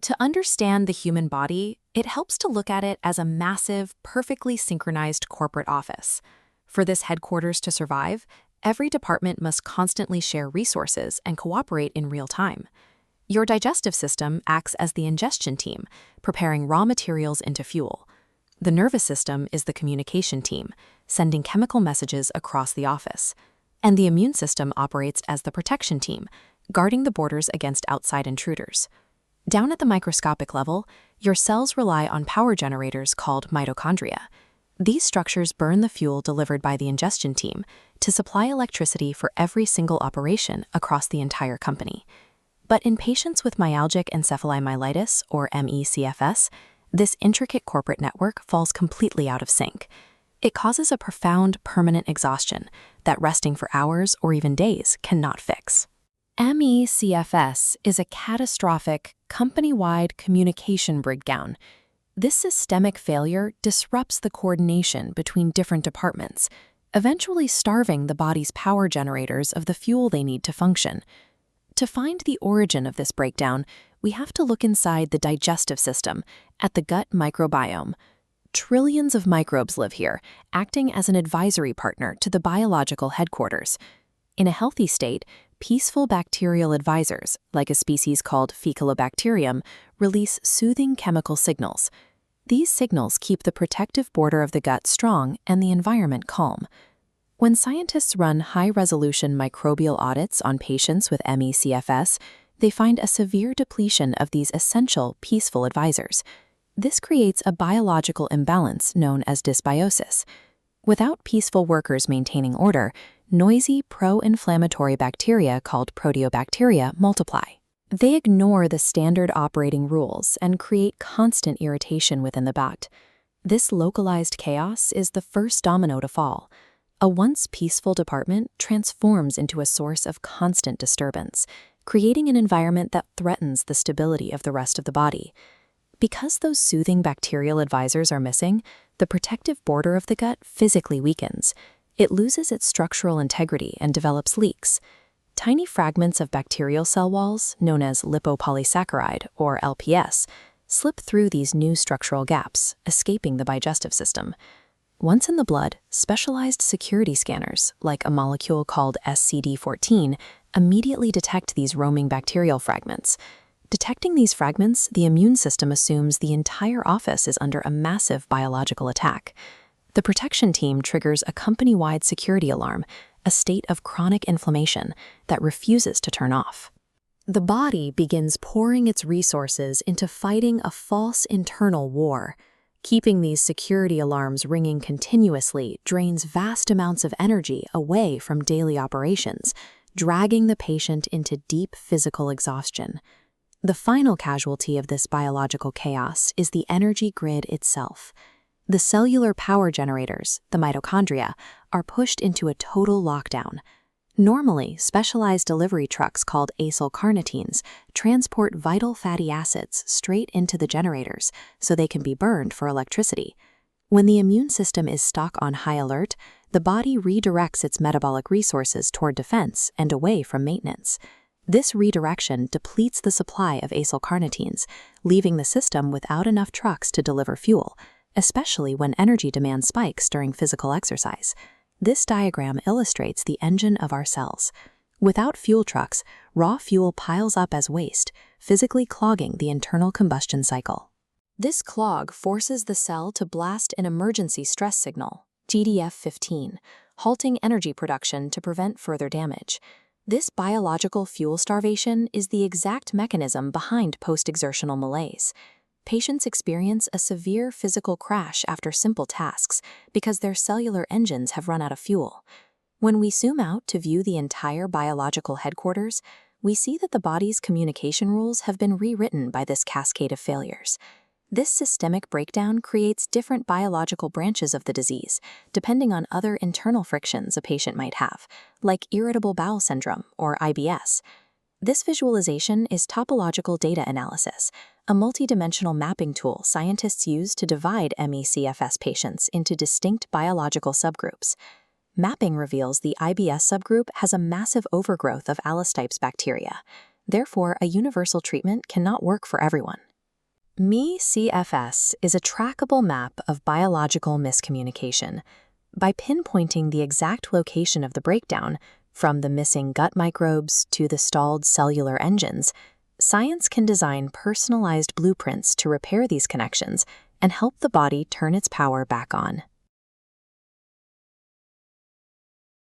To understand the human body, it helps to look at it as a massive, perfectly synchronized corporate office. For this headquarters to survive, every department must constantly share resources and cooperate in real time. Your digestive system acts as the ingestion team, preparing raw materials into fuel. The nervous system is the communication team, sending chemical messages across the office. And the immune system operates as the protection team, guarding the borders against outside intruders. Down at the microscopic level, your cells rely on power generators called mitochondria. These structures burn the fuel delivered by the ingestion team to supply electricity for every single operation across the entire company. But in patients with myalgic encephalomyelitis, or ME/CFS, this intricate corporate network falls completely out of sync. It causes a profound, permanent exhaustion that resting for hours or even days cannot fix. ME/CFS is a catastrophic, company-wide communication breakdown. This systemic failure disrupts the coordination between different departments, eventually starving the body's power generators of the fuel they need to function. To find the origin of this breakdown, we have to look inside the digestive system, at the gut microbiome. Trillions of microbes live here, acting as an advisory partner to the biological headquarters. In a healthy state, peaceful bacterial advisors, like a species called Faecalibacterium, release soothing chemical signals. These signals keep the protective border of the gut strong and the environment calm. When scientists run high-resolution microbial audits on patients with ME/CFS, they find a severe depletion of these essential, peaceful advisors. This creates a biological imbalance known as dysbiosis. Without peaceful workers maintaining order, noisy pro-inflammatory bacteria called proteobacteria multiply. They ignore the standard operating rules and create constant irritation within the gut. This localized chaos is the first domino to fall. A once peaceful department transforms into a source of constant disturbance, creating an environment that threatens the stability of the rest of the body. Because those soothing bacterial advisors are missing, the protective border of the gut physically weakens. It loses its structural integrity and develops leaks. Tiny fragments of bacterial cell walls, known as lipopolysaccharide, or LPS, slip through these new structural gaps, escaping the digestive system. Once in the blood, specialized security scanners, like a molecule called SCD14, immediately detect these roaming bacterial fragments. Detecting these fragments, the immune system assumes the entire office is under a massive biological attack. The protection team triggers a company-wide security alarm, a state of chronic inflammation that refuses to turn off. The body begins pouring its resources into fighting a false internal war. Keeping these security alarms ringing continuously drains vast amounts of energy away from daily operations, dragging the patient into deep physical exhaustion. The final casualty of this biological chaos is the energy grid itself. The cellular power generators, the mitochondria, are pushed into a total lockdown. Normally, specialized delivery trucks called acylcarnitines transport vital fatty acids straight into the generators so they can be burned for electricity. When the immune system is stuck on high alert, the body redirects its metabolic resources toward defense and away from maintenance. This redirection depletes the supply of acylcarnitines, leaving the system without enough trucks to deliver fuel, especially when energy demand spikes during physical exercise. This diagram illustrates the engine of our cells. Without fuel trucks, raw fuel piles up as waste, physically clogging the internal combustion cycle. This clog forces the cell to blast an emergency stress signal, GDF-15, halting energy production to prevent further damage. This biological fuel starvation is the exact mechanism behind post-exertional malaise. Patients experience a severe physical crash after simple tasks because their cellular engines have run out of fuel. When we zoom out to view the entire biological headquarters, we see that the body's communication rules have been rewritten by this cascade of failures. This systemic breakdown creates different biological branches of the disease, depending on other internal frictions a patient might have, like irritable bowel syndrome or IBS. This visualization is topological data analysis, a multidimensional mapping tool scientists use to divide ME/CFS patients into distinct biological subgroups. Mapping reveals the IBS subgroup has a massive overgrowth of allostypes bacteria. Therefore, a universal treatment cannot work for everyone. ME-CFS is a trackable map of biological miscommunication. By pinpointing the exact location of the breakdown, from the missing gut microbes to the stalled cellular engines, science can design personalized blueprints to repair these connections and help the body turn its power back on.